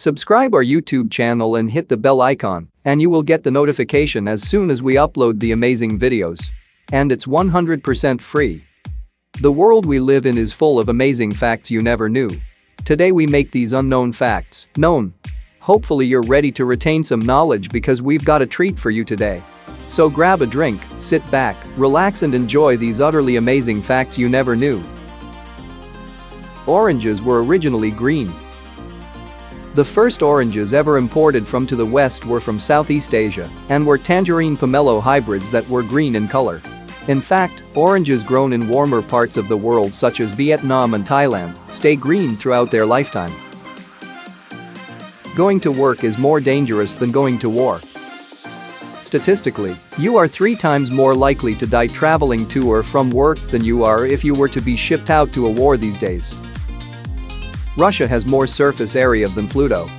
Subscribe our YouTube channel and hit the bell icon, and you will get the notification as soon as we upload the amazing videos. And it's 100% free. The world we live in is full of amazing facts you never knew. Today we make these unknown facts known. Hopefully you're ready to retain some knowledge because we've got a treat for you today. So grab a drink, sit back, relax and enjoy these utterly amazing facts you never knew. Oranges were originally green. The first oranges ever imported from to the West were from Southeast Asia and were tangerine pomelo hybrids that were green in color. In fact, oranges grown in warmer parts of the world such as Vietnam and Thailand stay green throughout their lifetime. Going to work is more dangerous than going to war. Statistically, you are 3 times more likely to die traveling to or from work than you are if you were to be shipped out to a war these days. Russia has more surface area than Pluto.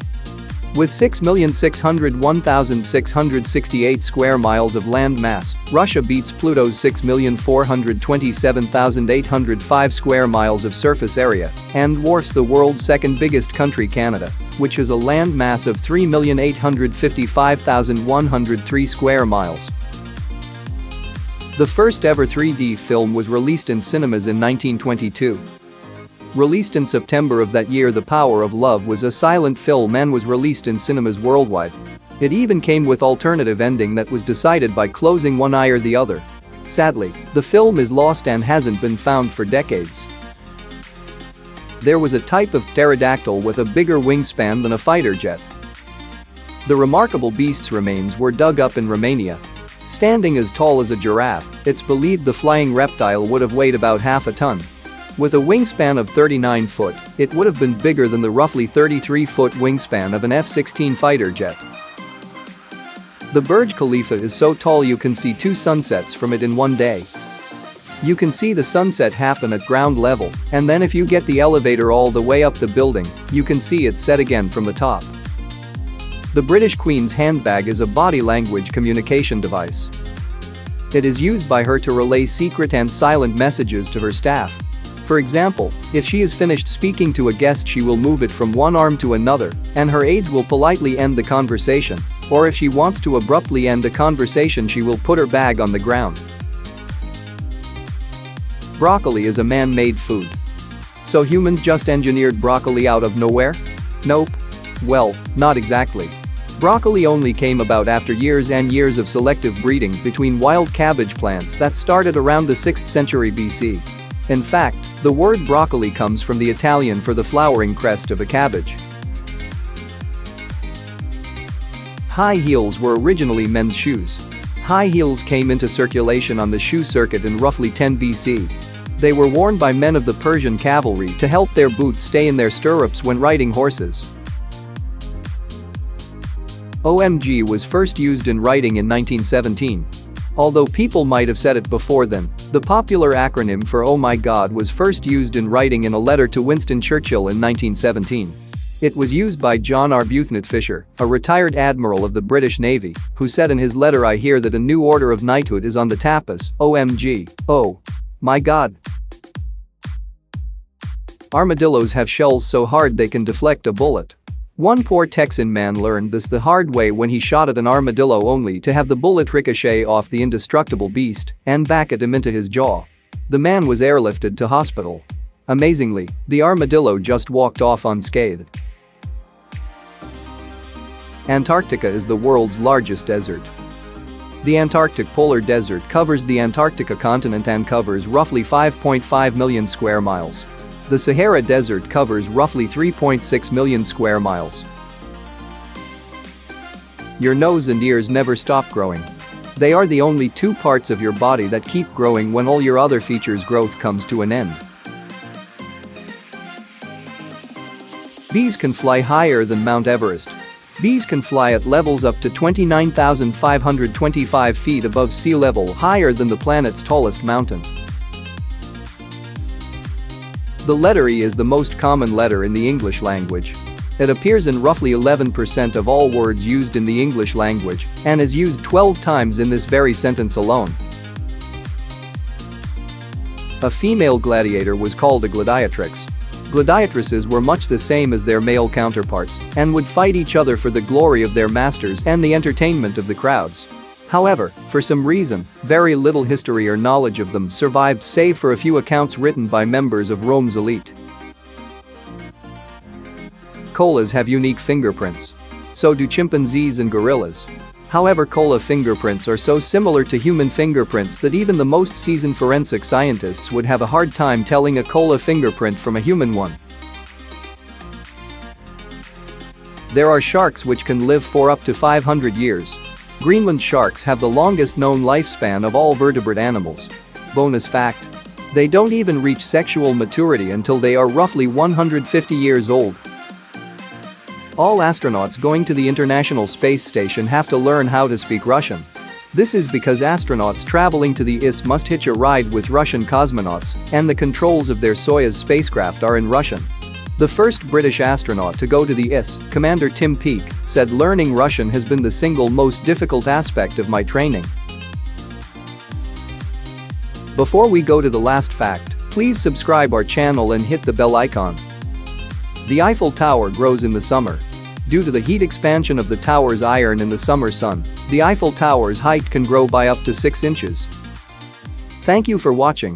With 6,601,668 square miles of land mass, Russia beats Pluto's 6,427,805 square miles of surface area and dwarfs the world's second biggest country, Canada, which has a land mass of 3,855,103 square miles. The first ever 3D film was released in cinemas in 1922. Released in September of that year, The Power of Love was a silent film and was released in cinemas worldwide. It even came with alternative ending that was decided by closing one eye or the other. Sadly, the film is lost and hasn't been found for decades. There was a type of pterodactyl with a bigger wingspan than a fighter jet. The remarkable beast's remains were dug up in Romania. Standing as tall as a giraffe, it's believed the flying reptile would have weighed about half a ton. With a wingspan of 39 foot, it would have been bigger than the roughly 33-foot wingspan of an F-16 fighter jet. The Burj Khalifa is so tall you can see 2 sunsets from it in one day. You can see the sunset happen at ground level, and then if you get the elevator all the way up the building, you can see it set again from the top. The British Queen's handbag is a body language communication device. It is used by her to relay secret and silent messages to her staff. For example, if she is finished speaking to a guest, she will move it from one arm to another, and her aides will politely end the conversation, or if she wants to abruptly end a conversation, she will put her bag on the ground. Broccoli is a man-made food. So humans just engineered broccoli out of nowhere? Nope. Well, not exactly. Broccoli only came about after years and years of selective breeding between wild cabbage plants that started around the 6th century BC. In fact, the word broccoli comes from the Italian for the flowering crest of a cabbage. High heels were originally men's shoes. High heels came into circulation on the shoe circuit in roughly 10 BC. They were worn by men of the Persian cavalry to help their boots stay in their stirrups when riding horses. OMG was first used in writing in 1917. Although people might have said it before then, the popular acronym for "Oh my God" was first used in writing in a letter to Winston Churchill in 1917. It was used by John Arbuthnot Fisher, a retired admiral of the British Navy, who said in his letter, "I hear that a new order of knighthood is on the tapis, OMG, oh my God." Armadillos have shells so hard they can deflect a bullet. One poor Texan man learned this the hard way when he shot at an armadillo only to have the bullet ricochet off the indestructible beast and back at him into his jaw. The man was airlifted to hospital. Amazingly, the armadillo just walked off unscathed. Antarctica is the world's largest desert. The Antarctic Polar Desert covers the Antarctica continent and covers roughly 5.5 million square miles. The Sahara Desert covers roughly 3.6 million square miles. Your nose and ears never stop growing. They are the only 2 parts of your body that keep growing when all your other features' growth comes to an end. Bees can fly higher than Mount Everest. Bees can fly at levels up to 29,525 feet above sea level, higher than the planet's tallest mountain. The letter E is the most common letter in the English language. It appears in roughly 11% of all words used in the English language and is used 12 times in this very sentence alone. A female gladiator was called a gladiatrix. Gladiatrices were much the same as their male counterparts and would fight each other for the glory of their masters and the entertainment of the crowds. However, for some reason, very little history or knowledge of them survived save for a few accounts written by members of Rome's elite. Koalas have unique fingerprints. So do chimpanzees and gorillas. However, koala fingerprints are so similar to human fingerprints that even the most seasoned forensic scientists would have a hard time telling a koala fingerprint from a human one. There are sharks which can live for up to 500 years. Greenland sharks have the longest known lifespan of all vertebrate animals. Bonus fact: they don't even reach sexual maturity until they are roughly 150 years old. All astronauts going to the International Space Station have to learn how to speak Russian. This is because astronauts traveling to the ISS must hitch a ride with Russian cosmonauts, and the controls of their Soyuz spacecraft are in Russian. The first British astronaut to go to the ISS, Commander Tim Peake, said learning Russian has been the single most difficult aspect of my training. Before we go to the last fact, please subscribe our channel and hit the bell icon. The Eiffel Tower grows in the summer. Due to the heat expansion of the tower's iron in the summer sun, the Eiffel Tower's height can grow by up to 6 inches. Thank you for watching.